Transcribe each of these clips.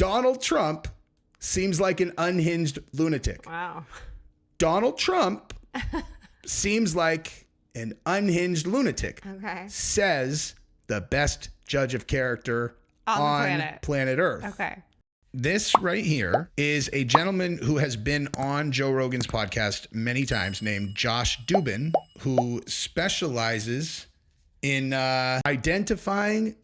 Donald Trump seems like an unhinged lunatic. Wow. Donald Trump seems like an unhinged lunatic. Okay. Says the best judge of character on planet Earth. Okay. This right here is a gentleman who has been on Joe Rogan's podcast many times named Josh Dubin, who specializes in identifying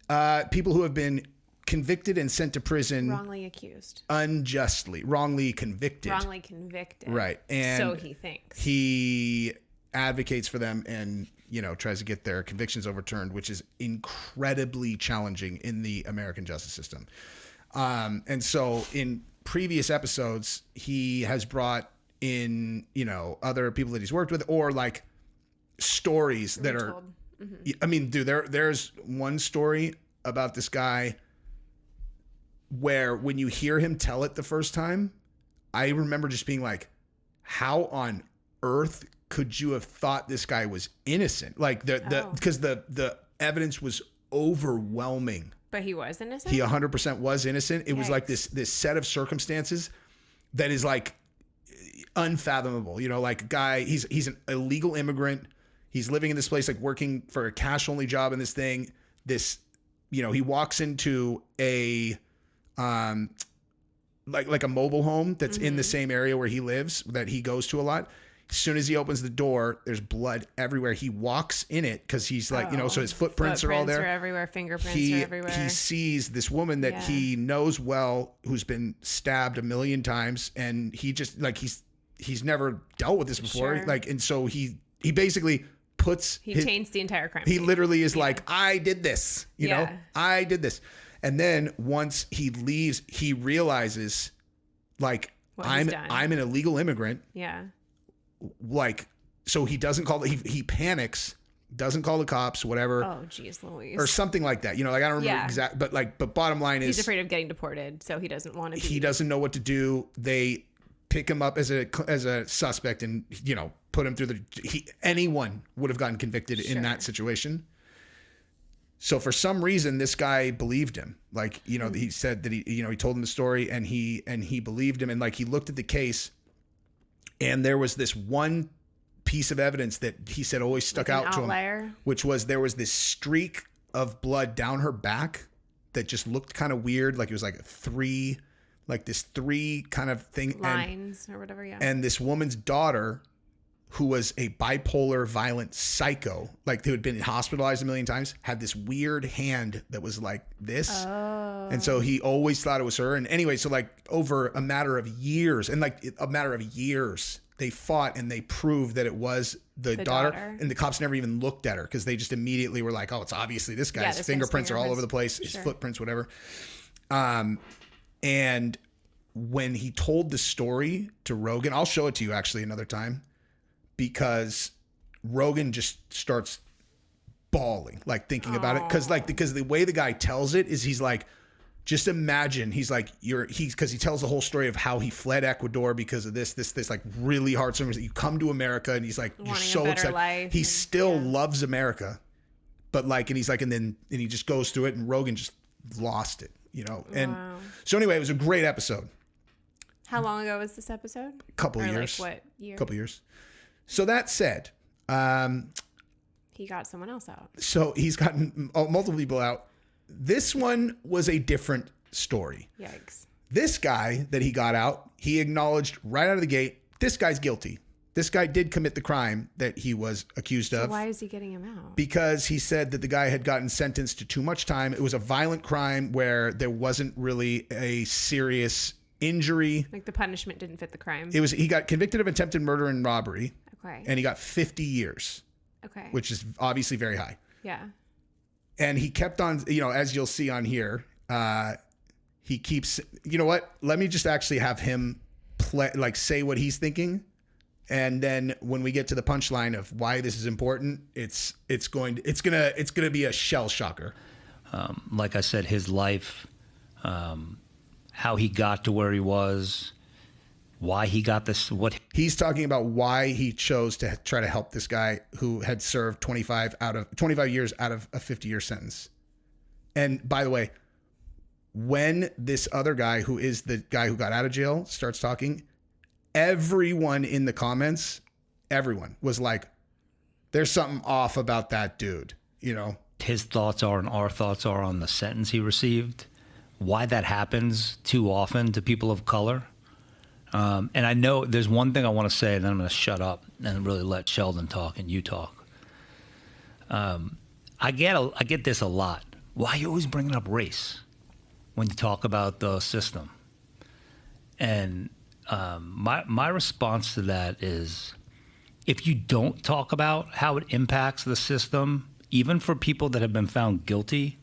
people who have been convicted and sent to prison. Wrongly accused. Unjustly. Wrongly convicted. Wrongly convicted. Right. And so he thinks. He advocates for them and, you know, tries to get their convictions overturned, which is incredibly challenging in the American justice system. And so in previous episodes, he has brought in, you know, other people that he's worked with or like stories that are, I mean, dude, there's one story about this guy where when you hear him tell it the first time, I remember just being like, how on earth could you have thought this guy was innocent? Like because the evidence was overwhelming. But he was innocent? He 100% was innocent. It was like this set of circumstances that is like unfathomable. You know, like a guy, he's an illegal immigrant. He's living in this place, like working for a cash only job in this thing. This, you know, he walks into a like a mobile home that's in the same area where he lives that he goes to a lot. As soon as he opens the door, there's blood everywhere. He walks in it because he's like, you know, so his footprints are all there. Are everywhere. Fingerprints are everywhere. He sees this woman that he knows well who's been stabbed 1,000,000 times. And he just like, he's never dealt with this before. Sure. Like, and so he basically puts, he changed the entire crime. He literally is like, I did this, you know, I did this. And then once he leaves, he realizes like, I'm an illegal immigrant. Yeah. Like, so he doesn't call he panics, doesn't call the cops, whatever. Oh, geez, Louise. Or something like that. You know, like I don't remember exact, but bottom line is he's afraid of getting deported, so he doesn't want to be. He doesn't know what to do. They pick him up as a suspect and, you know, put him through anyone would have gotten convicted in that situation. So for some reason, this guy believed him. Like, you know, he said that he told him the story and he believed him. And like, he looked at the case and there was this one piece of evidence that he said always stuck out to him, which was there was this streak of blood down her back that just looked kind of weird. Like it was like this three kind of thing. Lines or whatever. Yeah. And this woman's daughter, who was a bipolar violent psycho, like who had been hospitalized 1,000,000 times, had this weird hand that was like this. Oh. And so he always thought it was her. And anyway, so like over a matter of years, they fought and they proved that it was the daughter. And the cops never even looked at her because they just immediately were like, oh, it's obviously this guy's fingerprints are all over the place, his footprints, whatever. And when he told the story to Rogan, I'll show it to you actually another time, because Rogan just starts bawling, like thinking about it. Because the way the guy tells it is he's like, just imagine, he's like, because he tells the whole story of how he fled Ecuador because of this like really hard circumstance. You come to America and he's like, you're so excited. He still loves America, but like, and he's like, and he just goes through it and Rogan just lost it, you know? And so anyway, it was a great episode. How long ago was this episode? A couple of years. Like what year? Couple years. So that said, he got someone else out. So he's gotten multiple people out. This one was a different story. Yikes. This guy that he got out, he acknowledged right out of the gate, this guy's guilty. This guy did commit the crime that he was accused of. Why is he getting him out? Because he said that the guy had gotten sentenced to too much time. It was a violent crime where there wasn't really a serious injury. Like the punishment didn't fit the crime. He got convicted of attempted murder and robbery. Okay. And he got 50 years. Okay. Which is obviously very high. Yeah. And he kept on, you know, as you'll see on here, he keeps, you know what? Let me just actually have him say what he's thinking. And then when we get to the punchline of why this is important, it's gonna be a shell shocker. Like I said, his life, how he got to where he was, why he got this, what he's talking about, why he chose to try to help this guy who had served 25 years out of a 50-year sentence. And by the way, when this other guy, who is the guy who got out of jail, starts talking, everyone in the comments, everyone was like, there's something off about that dude, you know? His thoughts are and our thoughts are on the sentence he received, why that happens too often to people of color. And I know there's one thing I want to say, and then I'm going to shut up and really let Sheldon talk and you talk. I get this a lot. Why are you always bringing up race when you talk about the system? And my response to that is, if you don't talk about how it impacts the system, even for people that have been found guilty,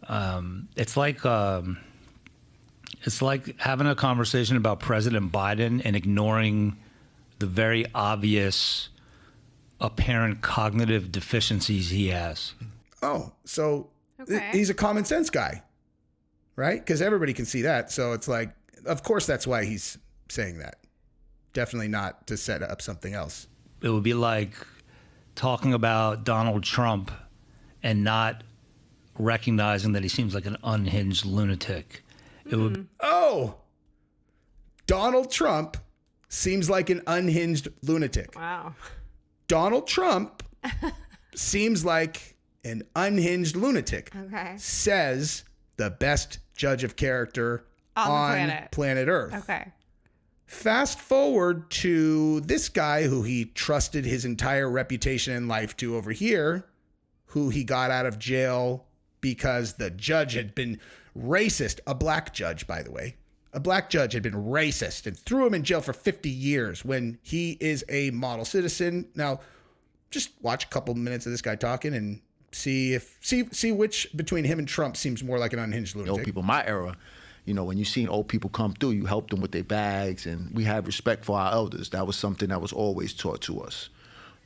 it's like having a conversation about President Biden and ignoring the very obvious apparent cognitive deficiencies he has. Oh, so Okay. he's a common sense guy, right? Because everybody can see that. So it's like, of course, that's why he's saying that. Definitely not to set up something else. It would be like talking about Donald Trump and not recognizing that he seems like an unhinged lunatic. It would. Oh, Donald Trump seems like an unhinged lunatic. Wow. Donald Trump seems like an unhinged lunatic. Okay. Says the best judge of character On the planet Earth. Okay. Fast forward to this guy who he trusted his entire reputation and life to over here, who he got out of jail because the judge had been racist. A black judge, by the way. A black judge had been racist and threw him in jail for 50 years when he is a model citizen. Now, just watch a couple minutes of this guy talking and see which between him and Trump seems more like an unhinged lunatic. Old people, my era, you know, when you seen old people come through, you helped them with their bags, and we have respect for our elders. That was something that was always taught to us.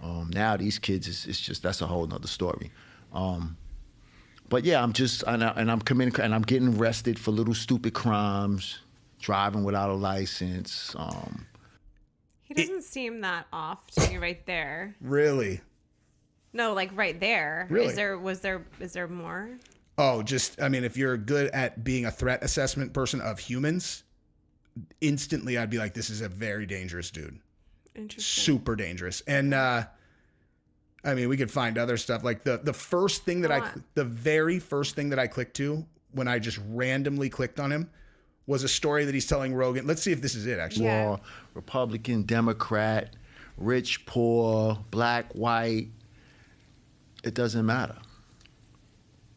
Now these kids, it's just, that's a whole nother story. But yeah, I'm committing, and I'm getting arrested for little stupid crimes, driving without a license. He doesn't seem that off to me right there. Really? No, like right there. Really? Is there more? Oh, just, I mean, if you're good at being a threat assessment person of humans, instantly I'd be like, this is a very dangerous dude. Interesting. Super dangerous. And, I mean, we could find other stuff. Like the first thing that the very first thing that I clicked to when I just randomly clicked on him was a story that he's telling Rogan. Let's see if this is it, actually. Yeah. War, Republican, Democrat, rich, poor, black, white. It doesn't matter.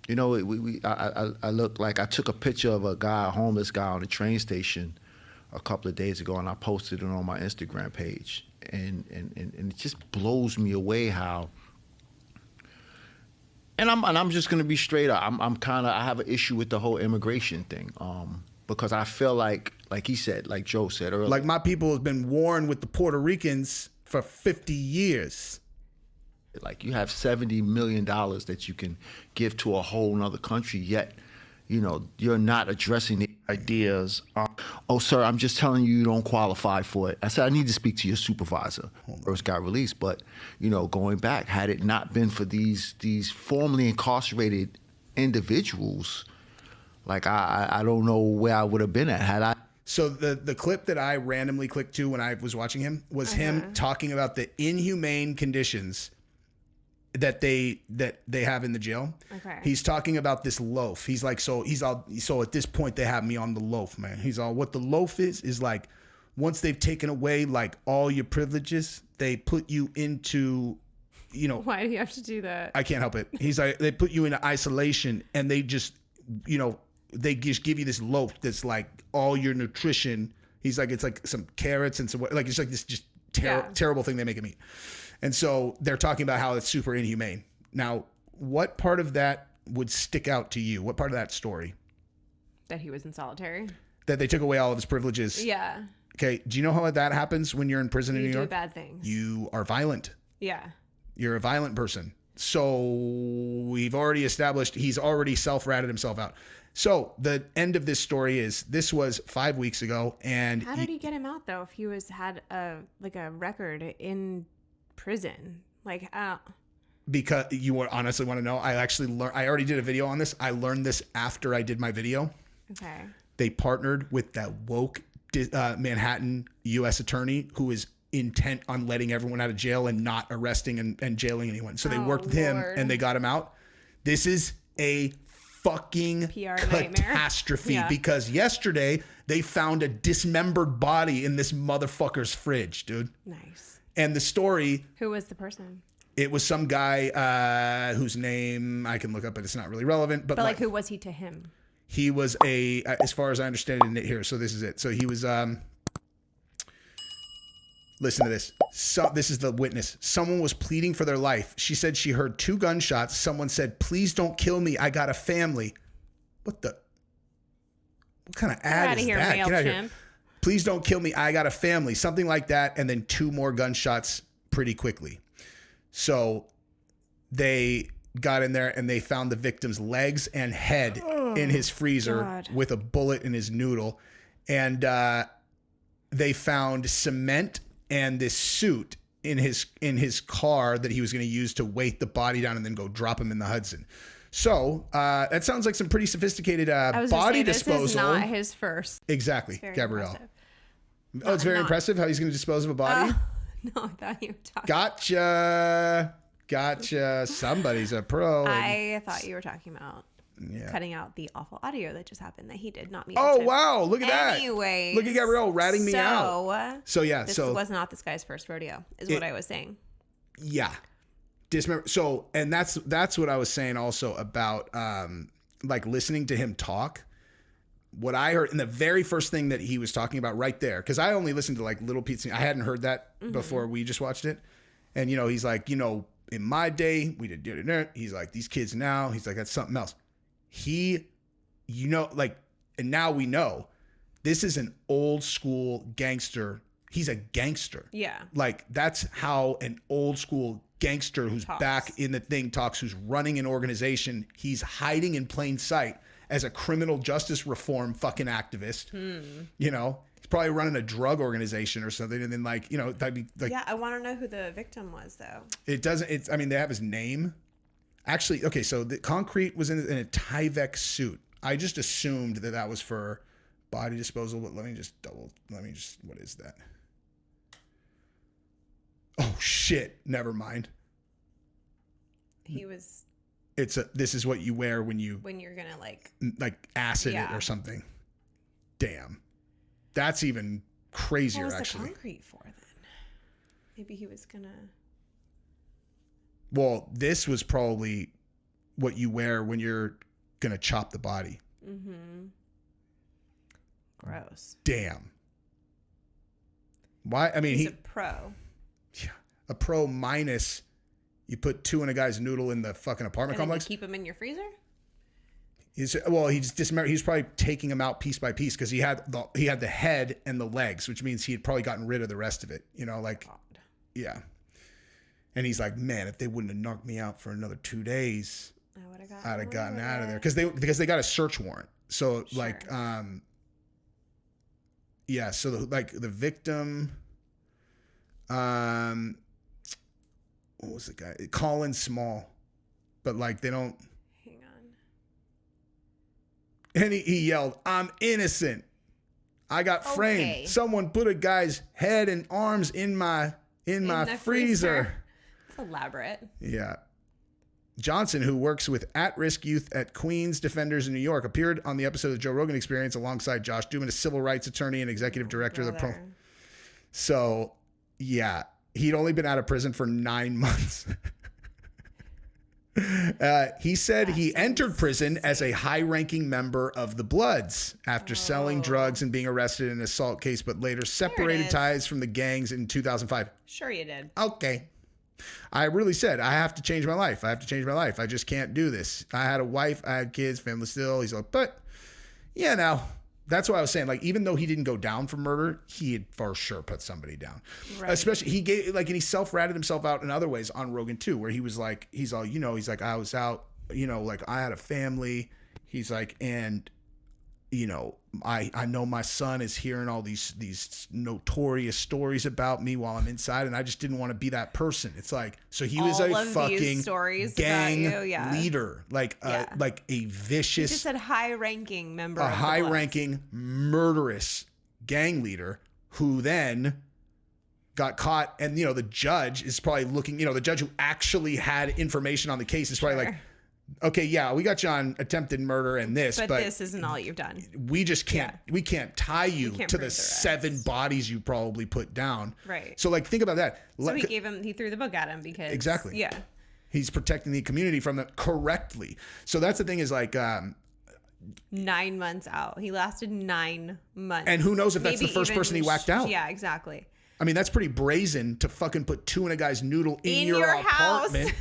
You know, I look like I took a picture of a homeless guy on the train station a couple of days ago, and I posted it on my Instagram page. And it just blows me away how. And I'm just gonna be straight up. I have an issue with the whole immigration thing, because I feel like he said, like Joe said earlier, Like my people have been warring with the Puerto Ricans for 50 years. like you have $70 million that you can give to a whole nother country, yet, you know, you're not addressing the ideas. Oh, sir, I'm just telling you, you don't qualify for it. I said, I need to speak to your supervisor. First got released, but, you know, going back, had it not been for these formerly incarcerated individuals, like I don't know where I would have been at had I. So the clip that I randomly clicked to when I was watching him was him talking about the inhumane conditions that they have in the jail. Okay. He's talking about this loaf. He's like, so at this point they have me on the loaf, man. He's all, what the loaf is like, once they've taken away like all your privileges, they put you into, you know, Why do you have to do that? I can't help it. He's like, they put you into isolation and they just, you know, they just give you this loaf that's like all your nutrition. He's like, it's like some carrots and some, like, it's like this just terrible thing they make him eat. And so they're talking about how it's super inhumane. Now, what part of that would stick out to you? What part of that story? That he was in solitary. That they took away all of his privileges. Yeah. Okay. Do you know how that happens when you're in prison in New You do York? bad things. You are violent. Yeah. You're a violent person. So we've already established he's already self-ratted himself out. So the end of this story is this was 5 weeks ago. And How did he get him out though? If he had a record in prison, because you would honestly want to know, I already did a video on this. I learned this after I did my video. Okay. They partnered with that woke Manhattan U.S. attorney who is intent on letting everyone out of jail and not arresting and jailing anyone. So they worked with him and they got him out. This is a fucking PR catastrophe because yesterday they found a dismembered body in this motherfucker's fridge, dude. Nice. And the story... Who was the person? It was some guy whose name I can look up, but it's not really relevant. But like, who was he to him? He was as far as I understand it here, so this is it. So he was... Listen to this. So this is the witness. Someone was pleading for their life. She said she heard 2 gunshots. Someone said, "Please don't kill me. I got a family." What kind of ad is that? Get out of here. "Please don't kill me. I got a family." Something like that. And then 2 more gunshots pretty quickly. So they got in there and they found the victim's legs and head in his freezer with a bullet in his noodle. And they found cement and this suit in his car that he was going to use to weight the body down and then go drop him in the Hudson. So that sounds like some pretty sophisticated body disposal. This is not his first. Exactly, Gabrielle. Impressive. Oh, it's very impressive how he's going to dispose of a body. No, I thought you were talking. Gotcha. Somebody's a pro. I thought you were talking about cutting out the awful audio that just happened that he did not mean. Oh, wow. Look at that. Anyway. Look at Gabrielle ratting me out. So, yeah. This was not this guy's first rodeo, is what I was saying. Yeah. So, and that's what I was saying also about like listening to him talk. What I heard in the very first thing that he was talking about right there, because I only listened to like little pieces. I hadn't heard that before we just watched it. And, he's like, in my day, we did it. He's like, these kids now, he's like, that's something else. And now we know this is an old school gangster. He's a gangster. Yeah. Like, that's how an old school gangster who's back in the thing talks, who's running an organization. He's hiding in plain sight as a criminal justice reform fucking activist. He's probably running a drug organization or something. And then that'd be like, yeah, I want to know who the victim was though. They have his name. Actually, okay, so the Concrete was in a Tyvek suit. I just assumed that was for body disposal, but let me just, what is that? Oh, shit. Never mind. He was... This is what you wear when you're going to like acid it or something. Damn. That's even crazier, what was actually. The Concrete for then? Maybe he was going to... Well, this was probably what you wear when you're going to chop the body. Mm-hmm. Gross. Damn. Why? I mean, he's a pro. Yeah. A pro minus you put 2 in a guy's noodle in the fucking apartment complex. You keep him in your freezer? He's dismembered. He's probably taking him out piece by piece because he had the head and the legs, which means he had probably gotten rid of the rest of it. Yeah. And he's like, man, if they wouldn't have knocked me out for another 2 days, I'd have gotten out of there because they got a search warrant. So sure. So the victim, what was the guy? Colin Small, but they don't. Hang on. And he yelled, "I'm innocent. I got framed. Someone put a guy's head and arms in my freezer." It's elaborate. Yeah. Johnson, who works with at-risk youth at Queens Defenders in New York, appeared on the episode of the Joe Rogan Experience alongside Josh Duman, a civil rights attorney and executive director of the pro. So, yeah, he'd only been out of prison for 9 months. He said he entered prison as a high-ranking member of the Bloods after selling drugs and being arrested in an assault case, but later separated ties from the gangs in 2005. Sure you did. Okay. I really said, I have to change my life. I just can't do this. I had a wife, I had kids, family still. He's like, but that's what I was saying. Even though he didn't go down for murder, he had for sure put somebody down. Right. Especially he gave and he self-ratted himself out in other ways on Rogan too, where he was like, he's like, I was out, I had a family. He's like, and you know, I know my son is hearing all these notorious stories about me while I'm inside, and I just didn't want to be that person. It's like, so he was All a of these fucking stories gang about you, yeah. leader, like a He vicious, just said high-ranking member. a of the high-ranking murderous gang leader who then got caught. And, you know, the judge is probably looking, you know, the judge who actually had information on the case is probably like, okay, yeah, we got you on attempted murder and this, but this isn't all you've done. we just can't, we can't tie you can't to prove the the 7 bodies you probably put down. Right. So like, think about that. So he threw the book at him because Exactly. Yeah. He's protecting the community from it correctly. So that's the thing is like, 9 months out. He lasted 9 months. and who knows if that's the Maybe first even person he whacked out. Yeah, exactly. I mean, that's pretty brazen to fucking put 2 in a guy's noodle in your house. apartment.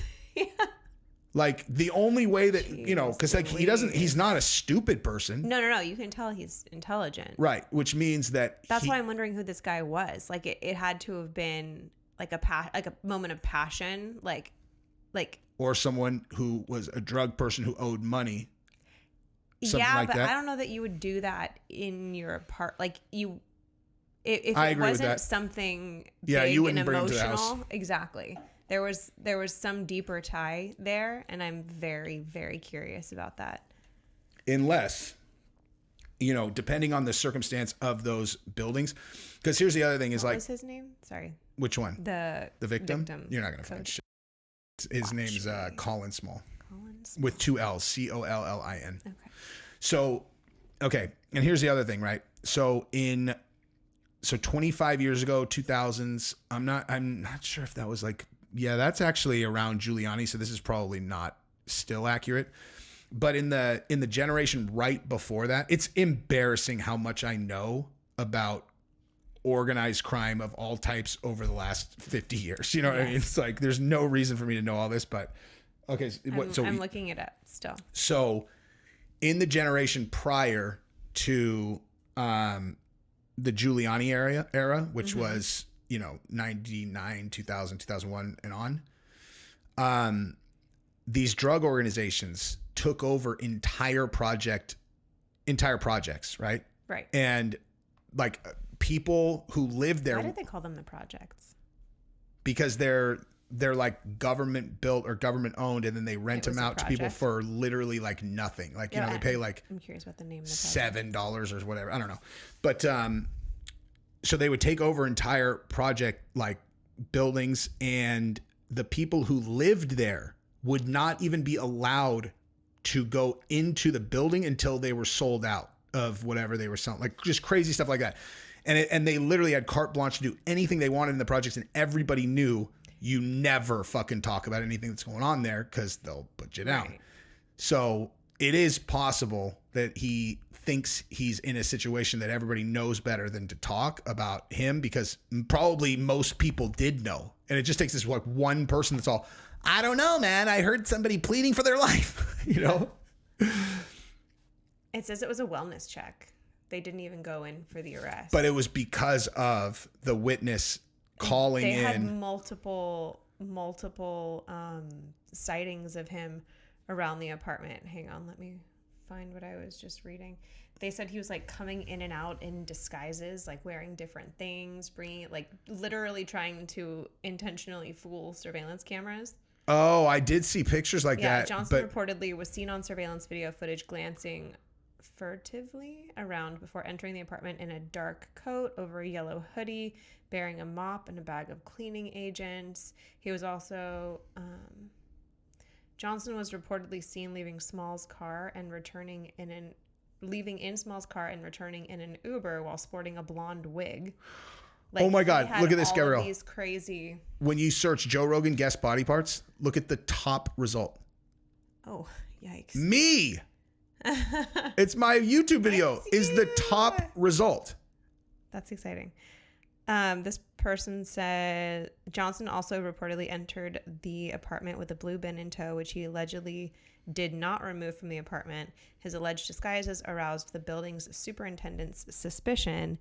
Like the only way that, you know, because like he's not a stupid person. No. You can tell he's intelligent. Right. Which means that That's why I'm wondering who this guy was. Like it had to have been like a moment of passion, like, or someone who was a drug person who owed money. Something yeah, like but that. I don't know that you would do that in your apartment. Like if I it agree with wasn't that. something Yeah, big you wouldn't and bring him to the house. emotional, exactly. There was some deeper tie there, and I'm very, very curious about that. Unless, you know, depending on the circumstance of those buildings. Because here's the other thing is What like, was his name? Sorry. which one? The victim? You're not going to find shit. His name's Colin Small. With 2 L's, Collin. Okay. So, okay. And here's the other thing, right? So 25 years ago, 2000s, I'm not sure if that was like, yeah, that's actually around Giuliani. So this is probably not still accurate, but in the generation right before that, it's embarrassing how much I know about organized crime of all types over the last 50 years. You know what I mean? It's like, there's no reason for me to know all this, but okay. I'm looking it up still. So in the generation prior to, the Giuliani era, which was, you know, 99, 2000, 2001 and on, these drug organizations took over entire projects, right? Right. And like people who lived there. Why did they call them the projects? Because they're like government built or government owned, and then they rent them out to people for literally like nothing. Like, you know, they pay like, I'm curious what the name of the project. $7 or whatever. I don't know. But, so they would take over entire project like buildings, and the people who lived there would not even be allowed to go into the building until they were sold out of whatever they were selling, like just crazy stuff like that. And they literally had carte blanche to do anything they wanted in the projects, and everybody knew you never fucking talk about anything that's going on there because they'll put you down. Right. So it is possible that he thinks he's in a situation that everybody knows better than to talk about him, because probably most people did know. And it just takes this like one person that's all, I don't know, man. I heard somebody pleading for their life, you know? It says it was a wellness check. They didn't even go in for the arrest. But it was because of the witness calling in. They had multiple sightings of him around the apartment. Hang on, let me find what I was just reading. They said he was like coming in and out in disguises, like wearing different things, bringing it, like literally trying to intentionally fool surveillance cameras. Oh, I did see pictures like that. Yeah, Johnson reportedly was seen on surveillance video footage glancing furtively around before entering the apartment in a dark coat over a yellow hoodie, bearing a mop and a bag of cleaning agents. He was also... Johnson was reportedly seen leaving Small's car and returning in an Uber while sporting a blonde wig. Like, oh my God! Look at this, Gabrielle. These crazy. When you search Joe Rogan guest body parts, look at the top result. Oh, yikes! Me. It's my YouTube video. Is the top result. That's exciting. This person said Johnson also reportedly entered the apartment with a blue bin in tow, which he allegedly did not remove from the apartment. His alleged disguises aroused the building's superintendent's suspicion.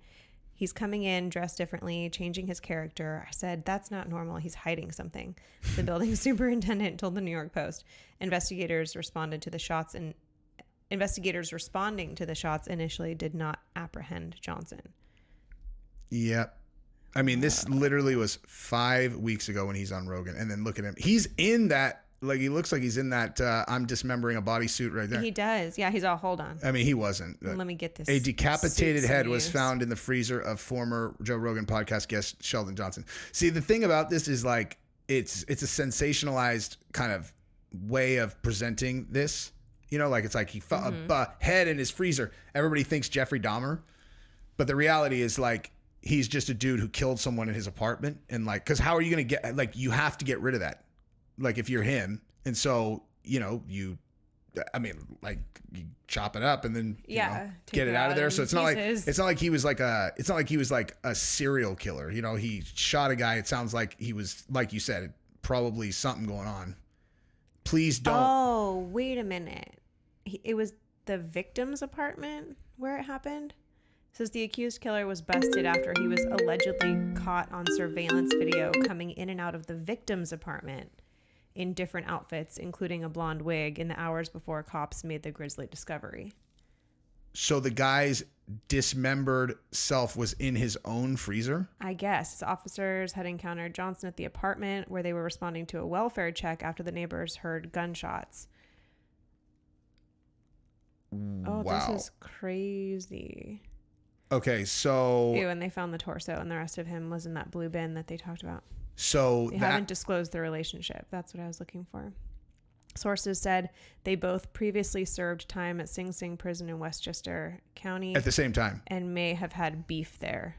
He's coming in dressed differently, changing his character. I said, that's not normal. He's hiding something. The building superintendent told the New York Post. Investigators responded to the shots and investigators responding to the shots initially did not apprehend Johnson. Yep. I mean, this literally was 5 weeks ago when he's on Rogan, and then look at him. He's in that, like, he looks like he's in that I'm dismembering a bodysuit right there. He does. Yeah, he's all, hold on. I mean, he wasn't. Let me get this. A decapitated suit head was news. found in the freezer of former Joe Rogan podcast guest Sheldon Johnson. See, the thing about this is, like, it's a sensationalized kind of way of presenting this. You know, like, it's like he found a head in his freezer. Everybody thinks Jeffrey Dahmer, but the reality is, like, he's just a dude who killed someone in his apartment. And, like, because how are you going to get, like, you have to get rid of that, like, if you're him. And so, you know, you chop it up and then get it out of there. So it's not like he was like a serial killer. You know, he shot a guy. It sounds like he was, like you said, probably something going on. Please don't. Oh, wait a minute. It was the victim's apartment where it happened. It says the accused killer was busted after he was allegedly caught on surveillance video coming in and out of the victim's apartment in different outfits, including a blonde wig, in the hours before cops made the grisly discovery. So the guy's dismembered self was in his own freezer? I guess. Officers had encountered Johnson at the apartment where they were responding to a welfare check after the neighbors heard gunshots. Oh, Wow. this is crazy. Okay, so... Ew, and they found the torso, and the rest of him was in that blue bin that they talked about. So They haven't disclosed the relationship. That's what I was looking for. Sources said they both previously served time at Sing Sing Prison in Westchester County at the same time, and may have had beef there.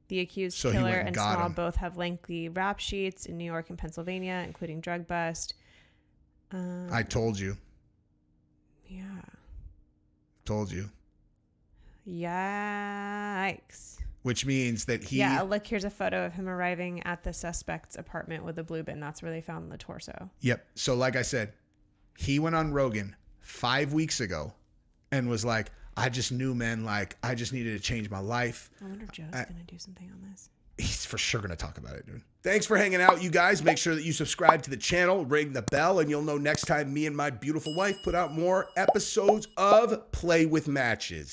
The accused So he killer went and and got Small him. both have lengthy rap sheets in New York and Pennsylvania, including drug bust. I told you. Yeah. Told you. Yikes. Which means that he... Yeah, look, here's a photo of him arriving at the suspect's apartment with a blue bin. That's where they found the torso. Yep. So like I said, he went on Rogan 5 weeks ago and was like, I just knew, man, like, I just needed to change my life. I wonder if Joe's going to do something on this. He's for sure going to talk about it, dude. Thanks for hanging out, you guys. Make sure that you subscribe to the channel, ring the bell, and you'll know next time me and my beautiful wife put out more episodes of Play with Matches.